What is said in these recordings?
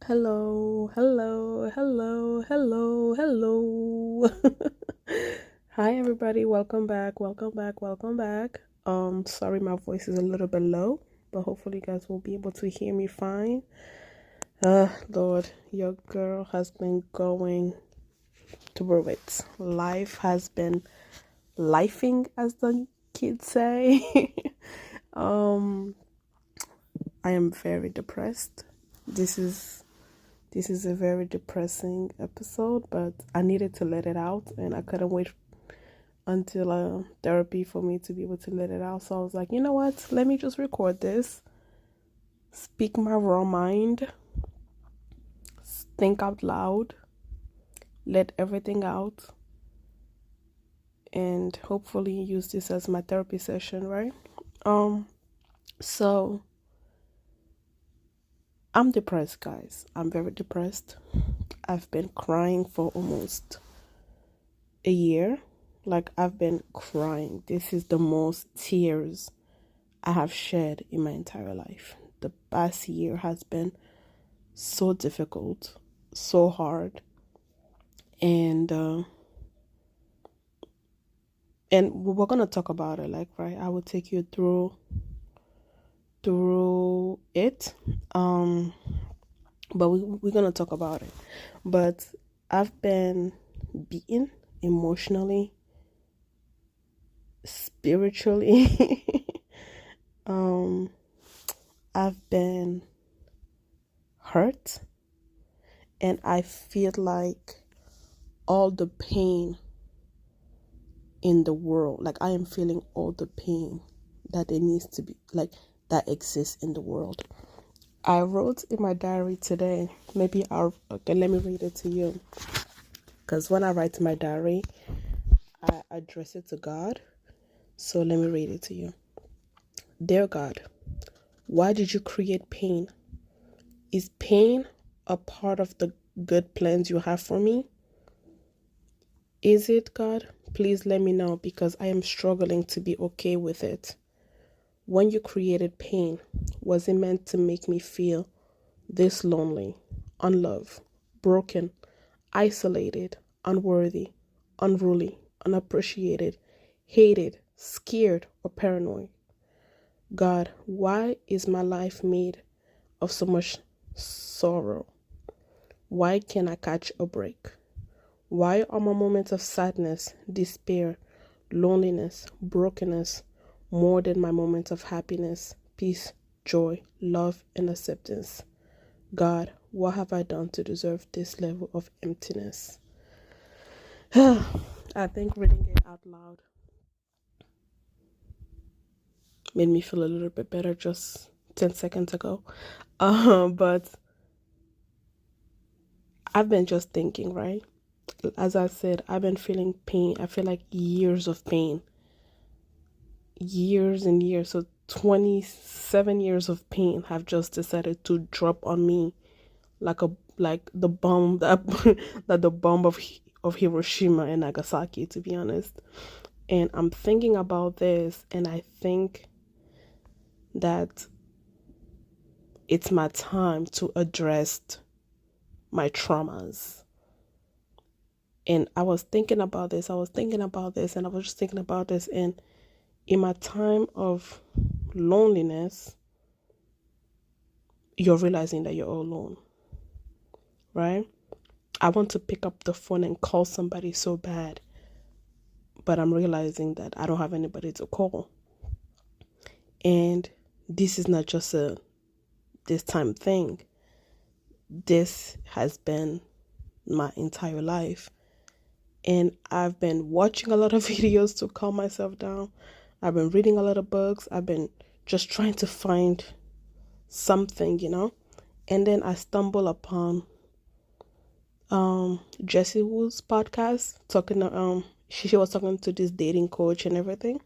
Hello, hello, hello, hello, hello. Hi everybody, welcome back, welcome back, welcome back. Sorry my voice is a little bit low, but hopefully you guys will be able to hear me fine. Lord, your girl has been going through it. Life has been lifing, as the kids say. um, I am very depressed. This is This is a very depressing episode, but I needed to let it out, and I couldn't wait until therapy for me to be able to let it out. So I was like, you know what? Let me just record this, speak my raw mind, think out loud, let everything out, and hopefully use this as my therapy session, right? Um, so I'm depressed, guys. I'm very depressed. I've been crying for almost a year. Like, I've been crying. This is the most tears I have shed in my entire life. The past year has been so difficult, so hard, and we're gonna talk about it. Like, right, I will take you through it. But we're gonna talk about it. But I've been beaten emotionally, spiritually. um, I've been hurt, and I feel like all the pain in the world, like I am feeling all the pain that it needs to be, like, that exists in the world. I wrote in my diary today, maybe I'll, okay, let me read it to you. Because when I write in my diary, I address it to God. So let me read it to you. Dear God, why did you create pain? Is pain a part of the good plans you have for me? Is it, God? Please let me know, because I am struggling to be okay with it. When you created pain, was it meant to make me feel this lonely, unloved, broken, isolated, unworthy, unruly, unappreciated, hated, scared, or paranoid? God, why is my life made of so much sorrow? Why can't I catch a break? Why are my moments of sadness, despair, loneliness, brokenness more than my moments of happiness, peace, joy, love, and acceptance? God, what have I done to deserve this level of emptiness? I think reading it out loud made me feel a little bit better just 10 seconds ago. But I've been just thinking, right? As I said, I've been feeling pain. I feel like years of pain, years and years. So 27 years of pain have just decided to drop on me like a like the bomb that that the bomb of Hiroshima and Nagasaki, to be honest. And I'm thinking about this, and I think that it's my time to address my traumas. And I was thinking about this, and I was just thinking about this. And in my time of loneliness, you're realizing that you're all alone, right? I want to pick up the phone and call somebody so bad, but I'm realizing that I don't have anybody to call. And this is not just a this time thing. This has been my entire life. And I've been watching a lot of videos to calm myself down. I've been reading a lot of books. I've been just trying to find something. And then I stumble upon Jessie Woo's podcast, talking she was talking to this dating coach and everything.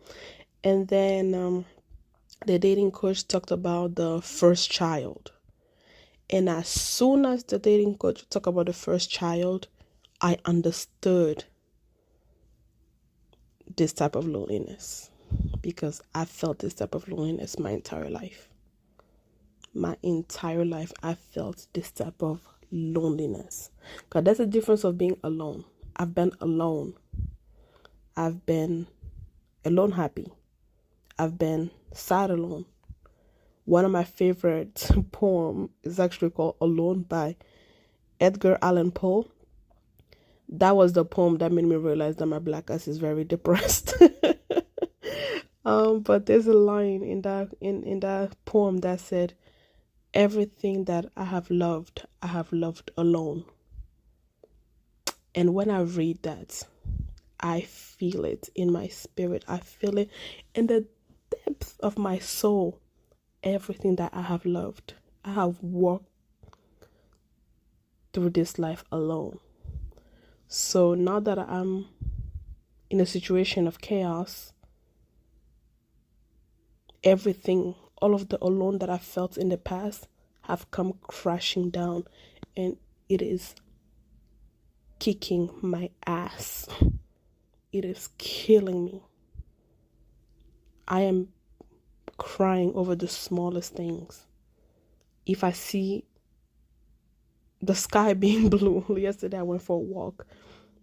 And then the dating coach talked about the first child. And as soon as the dating coach talked about the first child, I understood this type of loneliness, because I felt this type of loneliness my entire life. my entire life I felt this type of loneliness. Because there's a difference of being alone. I've been alone. I've been alone happy. I've been sad alone. One of my favorite poem is actually called Alone by Edgar Allan Poe. That was the poem that made me realize that my black ass is very depressed. But there's a line in that poem that said, everything that I have loved alone. And when I read that, I feel it in my spirit. I feel it in the depth of my soul. Everything that I have loved, I have walked through this life alone. So now that I'm in a situation of chaos, everything, all of the alone that I felt in the past have come crashing down, and it is kicking my ass. It is killing me. I am crying over the smallest things. If I see the sky being blue, yesterday I went for a walk.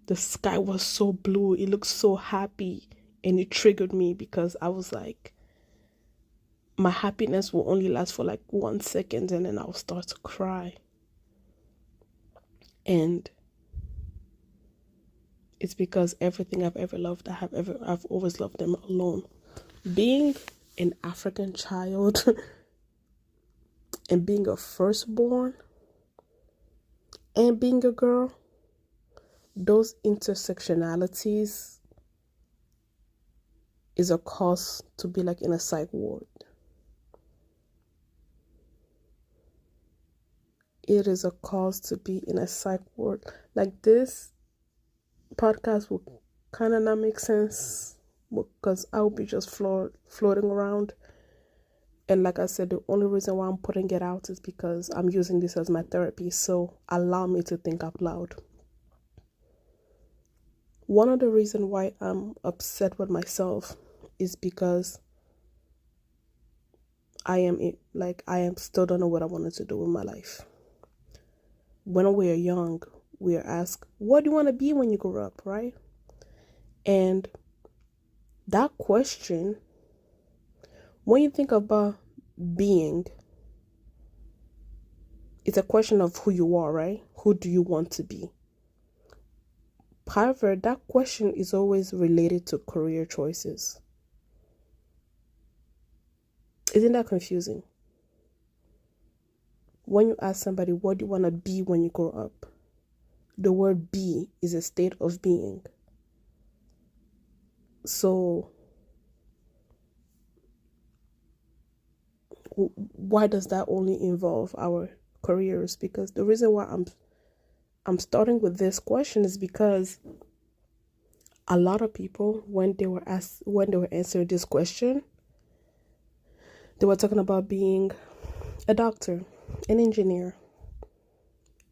The sky was so blue. It looked so happy, and it triggered me because I was like, my happiness will only last for like 1 second, and then I'll start to cry. And it's because everything I've ever loved, I've always loved them alone. Being an African child and being a firstborn and being a girl, those intersectionalities is a cause to be like in a psych ward. It is a cause to be in a psych ward. Like, this podcast will kind of not make sense because I will be just floating around. And like I said, the only reason why I'm putting it out is because I'm using this as my therapy. So allow me to think out loud. One of the reasons why I'm upset with myself is because I am still don't know what I wanted to do with my life. When we are young, we are asked, what do you want to be when you grow up, right? And that question, when you think about being, it's a question of who you are, right? Who do you want to be? However, that question is always related to career choices. Isn't that confusing? When you ask somebody, what do you want to be when you grow up? The word be is a state of being. So why does that only involve our careers? Because the reason why I'm starting with this question is because a lot of people, when they were answering this question, they were talking about being a doctor, an engineer.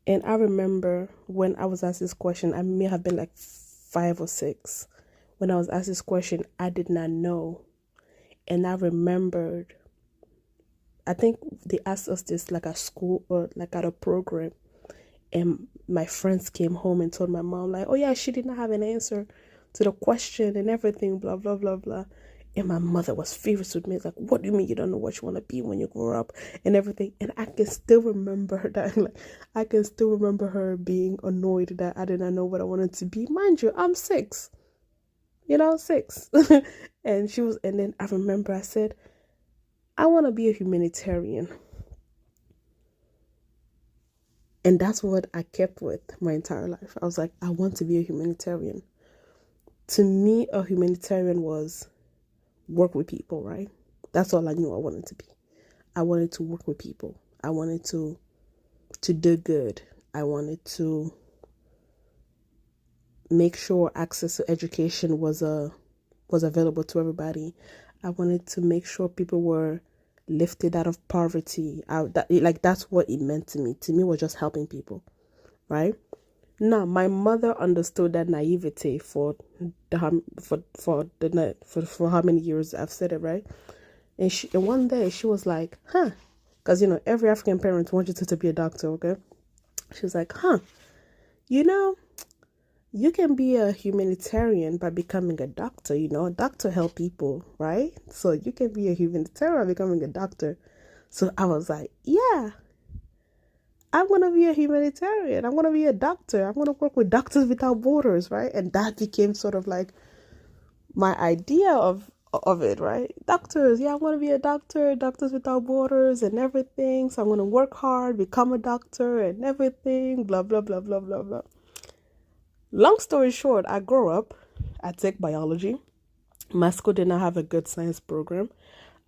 And I remember when I was asked this question, I may have been like 5 or 6. When I was asked this question, I did not know. And I remembered, I think they asked us this like at school or like at a program. And my friends came home and told my mom, like, oh yeah, she did not have an answer to the question and everything, blah, blah, blah, blah. And my mother was furious with me. It's like, what do you mean you don't know what you want to be when you grow up and everything? And I can still remember that. Like, I can still remember her being annoyed that I did not know what I wanted to be. Mind you, I'm 6. 6. And then I remember I said, I want to be a humanitarian. And that's what I kept with my entire life. I was like, I want to be a humanitarian. To me, a humanitarian was work with people, right? That's all I knew I wanted to be. I wanted to work with people. I wanted to do good. I wanted to make sure access to education was available to everybody. I wanted to make sure people were lifted out of poverty. That's what it meant to me. To me, it was just helping people, right? Now, my mother understood that naivete for how many years I've said it, right? And one day she was like, because Because, every African parent wants you to be a doctor, okay? She was like, you know, you can be a humanitarian by becoming a doctor, A doctor help people, right? So you can be a humanitarian by becoming a doctor. So I was like, yeah, I want to be a humanitarian. I want to be a doctor. I want to work with Doctors Without Borders, right? And that became sort of like my idea of it, right? Doctors, yeah, I want to be a doctor, Doctors Without Borders and everything. So I'm going to work hard, become a doctor and everything, blah, blah, blah, blah, blah, blah. Long story short, I grew up, I take biology. My school did not have a good science program.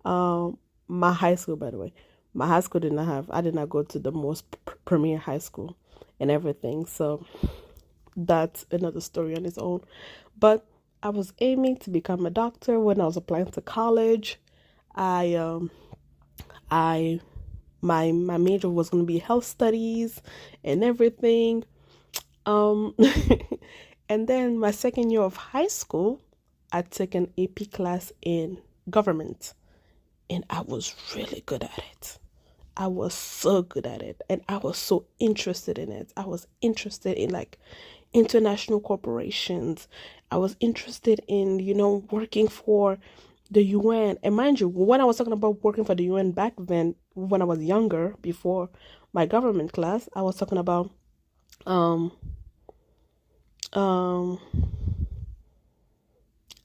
My high school, by the way, my high school did not have, I did not go to the most premier high school and everything. So that's another story on its own. But I was aiming to become a doctor when I was applying to college. I my major was going to be health studies and everything. And then my second year of high school, I took an AP class in government, and I was really good at it. I was so good at it, and I was so interested in it. I was interested in like international corporations. I was interested in, working for the UN. And mind you, when I was talking about working for the UN back then, when I was younger, before my government class, I was talking about um um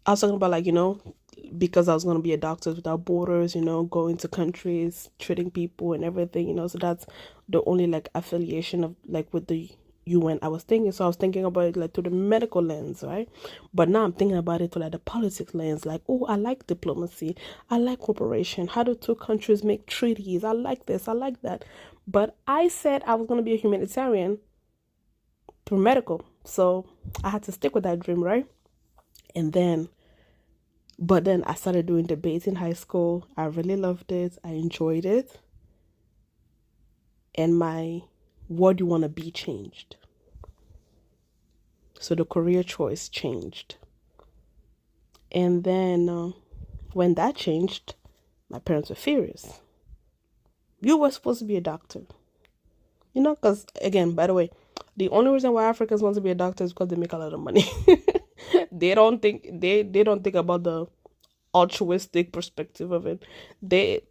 I was talking about like, because I was going to be a Doctors Without Borders, going to countries, treating people and everything, so that's the only like affiliation of like with the UN I was thinking. So I was thinking about it like through the medical lens, right? But now I'm thinking about it through like the politics lens, like, oh, I like diplomacy, I like cooperation. How do two countries make treaties? I like this, I like that. But I said I was going to be a humanitarian through medical. So I had to stick with that dream, right? But then I started doing debates in high school. I really loved it. I enjoyed it. And my what do you want to be changed. So the career choice changed. And then when that changed, my parents were furious. You were supposed to be a doctor. Because again, by the way, the only reason why Africans want to be a doctor is because they make a lot of money. They don't think about the altruistic perspective of it. They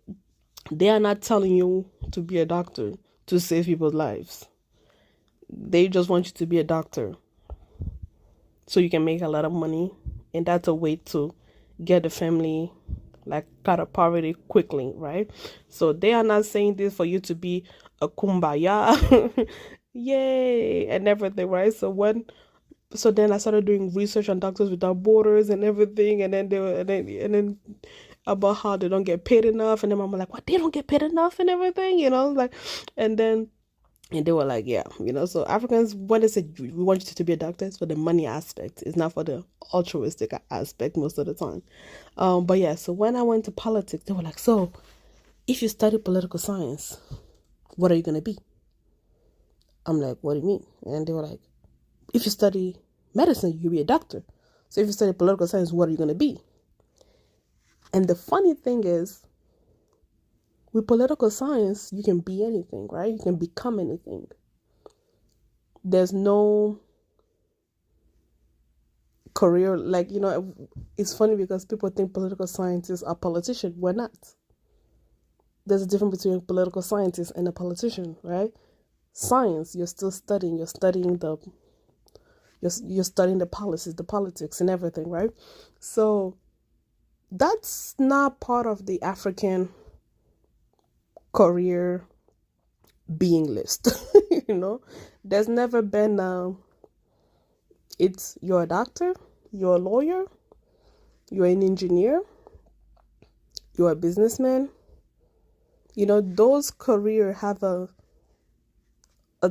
are not telling you to be a doctor to save people's lives. They just want you to be a doctor so you can make a lot of money, and that's a way to get the family like out of poverty quickly, right? So they are not saying this for you to be a kumbaya, yay, and everything, right? So then I started doing research on Doctors Without Borders and everything, and then and then about how they don't get paid enough, and then I'm like, what, they don't get paid enough and everything, like, and they were like, yeah, so Africans, when they said we want you to be a doctor, it's for the money aspect, it's not for the altruistic aspect most of the time. But yeah, so when I went to politics, they were like, so if you study political science, what are you gonna be? I'm like, what do you mean? And they were like, if you study medicine, you'll be a doctor. So if you study political science, what are you going to be? And the funny thing is, with political science, you can be anything, right? You can become anything. There's no career, like, it's funny because people think political scientists are politicians. We're not. There's a difference between a political scientist and a politician, right? Science, you're still studying. You're studying the policies, the politics and everything, right? So that's not part of the African career being list. There's never been it's you're a doctor, you're a lawyer, you're an engineer, you're a businessman. Those careers have a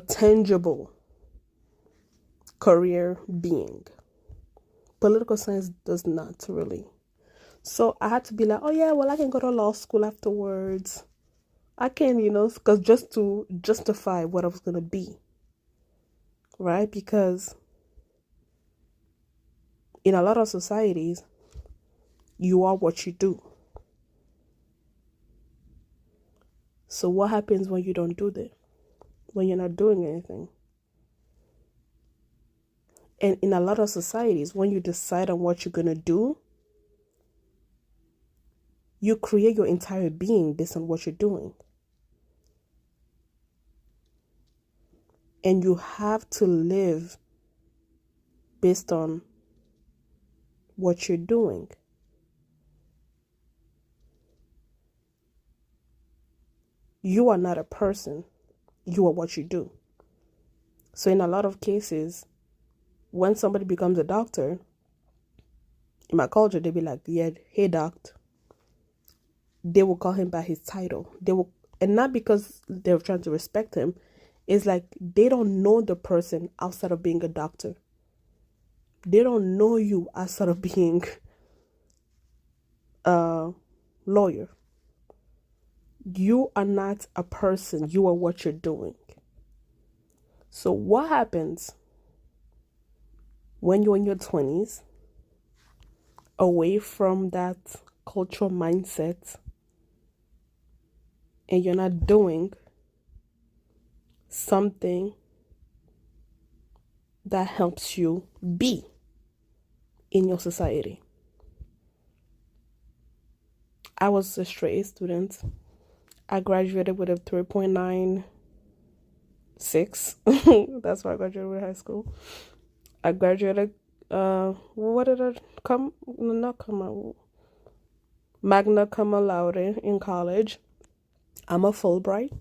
tangible career being. Political science does not really. So I had to be like, oh yeah, well, I can go to law school afterwards. I can, because just to justify what I was going to be, right? Because in a lot of societies, you are what you do. So what happens when you don't do that? When you're not doing anything? And in a lot of societies, when you decide on what you're going to do, you create your entire being based on what you're doing. And you have to live based on what you're doing. You are not a person. You are what you do. So in a lot of cases, when somebody becomes a doctor, in my culture, they'll be like, yeah, hey, doctor. They will call him by his title. And not because they're trying to respect him. It's like they don't know the person outside of being a doctor. They don't know you outside of being a lawyer. You are not a person. You are what you're doing. So what happens when you're in your 20s, away from that cultural mindset, and you're not doing something that helps you be in your society? I was a straight A student. I graduated with a 3.96. That's why I graduated with high school. I graduated, what did I come? Not come out. Magna cum laude in college. I'm a Fulbright.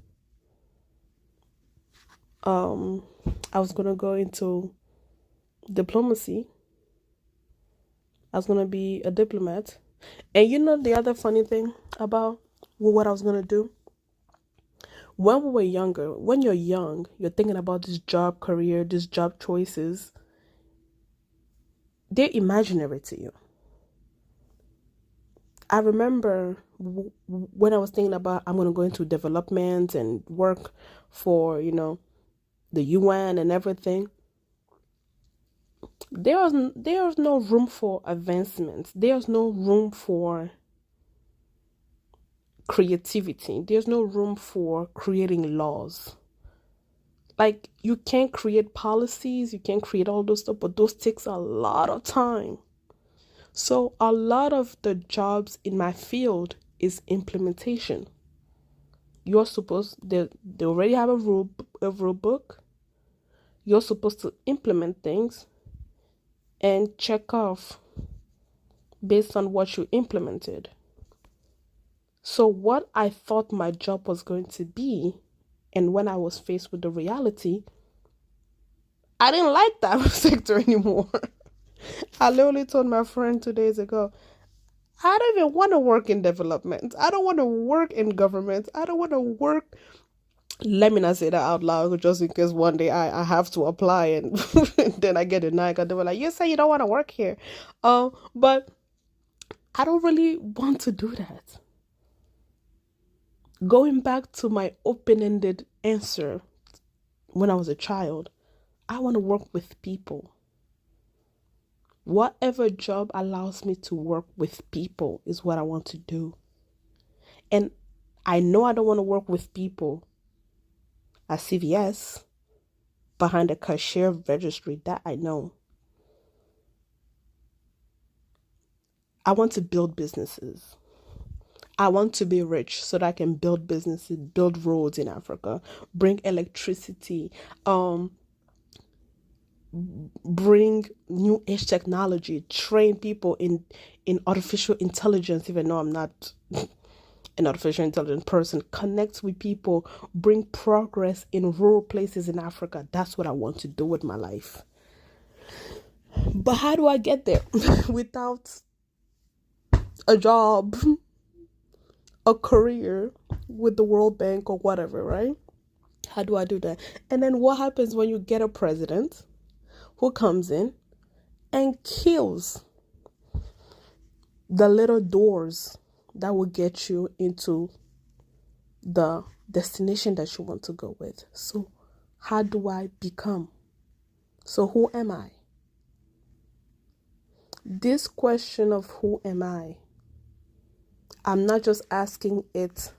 I was gonna go into diplomacy. I was gonna be a diplomat. And you know the other funny thing about what I was gonna do? When we were younger, when you're young, you're thinking about this job career, these job choices. They're imaginary to you. I remember when I was thinking about I'm going to go into development and work for, the UN and everything. There's no room for advancement. There's no room for creativity. There's no room for creating laws. Like, you can't create policies, you can't create all those stuff, but those takes a lot of time. So a lot of the jobs in my field is implementation. You're supposed, they already have a rule book. You're supposed to implement things and check off based on what you implemented. So what I thought my job was going to be, and when I was faced with the reality, I didn't like that sector anymore. I literally told my friend 2 days ago, I don't even want to work in development. I don't want to work in government. I don't want to work. Let me not say that out loud, just in case one day I have to apply and then I get denied. And they were like, you say you don't want to work here. But I don't really want to do that. Going back to my open-ended answer when I was a child, I want to work with people. Whatever job allows me to work with people is what I want to do. And I know I don't want to work with people at CVS behind a cashier registry. That I know. I want to build businesses. I want to be rich so that I can build businesses, build roads in Africa, bring electricity, bring new age technology, train people in artificial intelligence, even though I'm not an artificial intelligence person, connect with people, bring progress in rural places in Africa. That's what I want to do with my life. But how do I get there without a job, a career with the World Bank or whatever, right? How do I do that? And then what happens when you get a president who comes in and kills the little doors that will get you into the destination that you want to go with? So how do I become? So who am I? This question of who am I, I'm not just asking it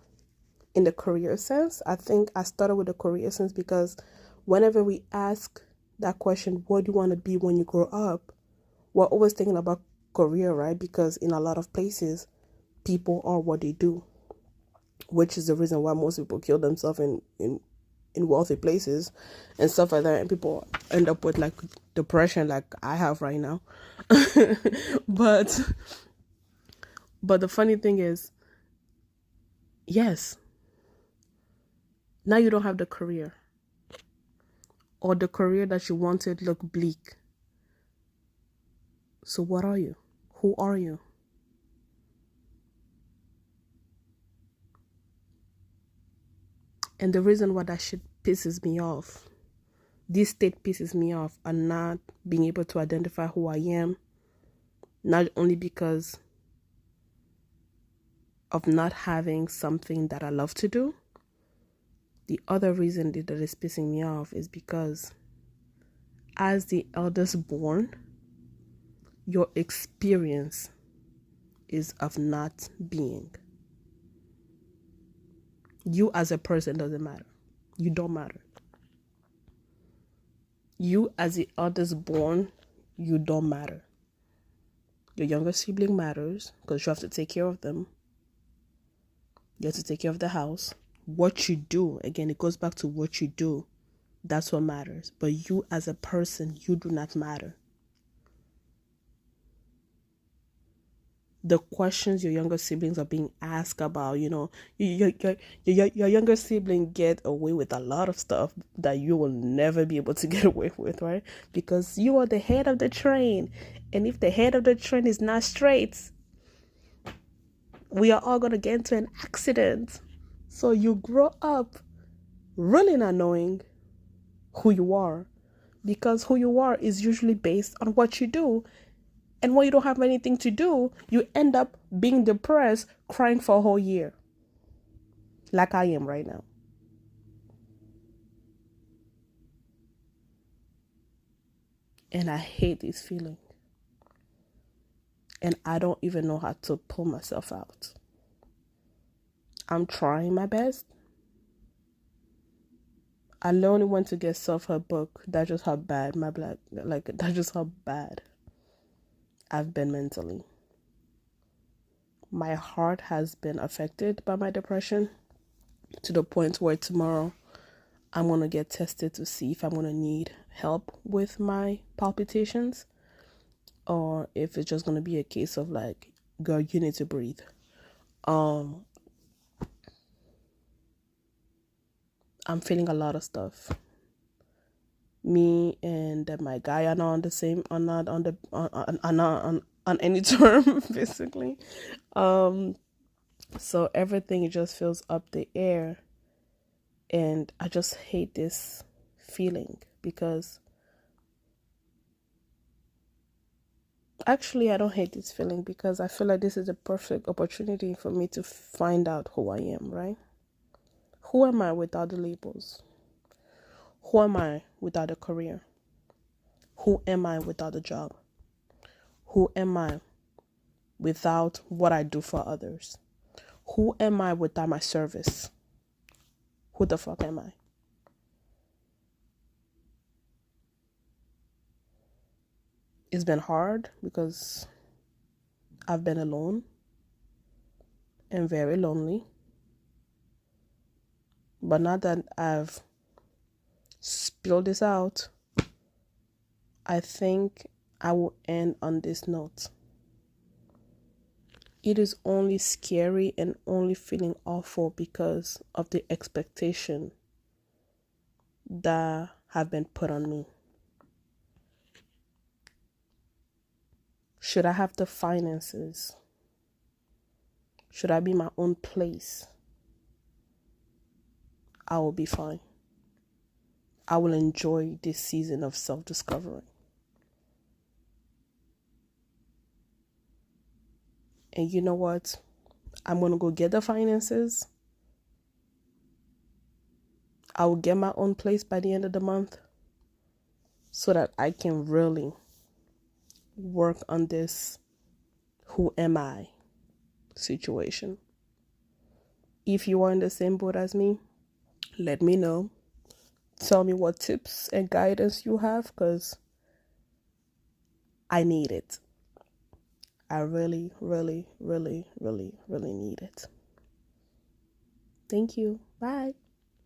in the career sense. I think I started with the career sense because whenever we ask that question, what do you want to be when you grow up? We're always thinking about career, right? Because in a lot of places, people are what they do, which is the reason why most people kill themselves in wealthy places and stuff like that. And people end up with like depression like I have right now. but but the funny thing is, yes, now you don't have the career, or the career that you wanted look bleak. So what are you? Who are you? And the reason why that shit pisses me off, this state pisses me off, and not being able to identify who I am, not only because of not having something that I love to do. The other reason that is pissing me off is because as the eldest born, your experience is of not being. You as a person doesn't matter. You don't matter. You as the eldest born, you don't matter. Your younger sibling matters because you have to take care of them. You have to take care of the house. What you do, again, it goes back to what you do. That's what matters. But you as a person, you do not matter. The questions your younger siblings are being asked about, your younger sibling get away with a lot of stuff that you will never be able to get away with, right? Because you are the head of the train. And if the head of the train is not straight, we are all going to get into an accident. So you grow up really not knowing who you are, because who you are is usually based on what you do. And when you don't have anything to do, you end up being depressed, crying for a whole year. Like I am right now. And I hate this feeling. And I don't even know how to pull myself out. I'm trying my best. I literally went to get self-help book. That's just how bad that's just how bad I've been mentally. My heart has been affected by my depression to the point where tomorrow I'm going to get tested to see if I'm going to need help with my palpitations, or if it's just going to be a case of like, girl, you need to breathe. I'm feeling a lot of stuff. Me and my guy are not on the same, are not on the on any term basically. So everything just feels up the air, and I just hate this feeling because actually I don't hate this feeling because I feel like this is a perfect opportunity for me to find out who I am, right? Who am I without the labels? Who am I without a career? Who am I without a job? Who am I without what I do for others? Who am I without my service? Who the fuck am I? It's been hard because I've been alone and very lonely. But now that I've spilled this out, I think I will end on this note. It is only scary and only feeling awful because of the expectation that have been put on me. Should I have the finances? Should I be my own place? I will be fine. I will enjoy this season of self-discovery. And you know what? I'm going to go get the finances. I will get my own place by the end of the month so that I can really work on this who am I situation. If you are in the same boat as me, let me know. Tell me what tips and guidance you have, because I need it. I really, really, really, really, really need it. Thank you. Bye.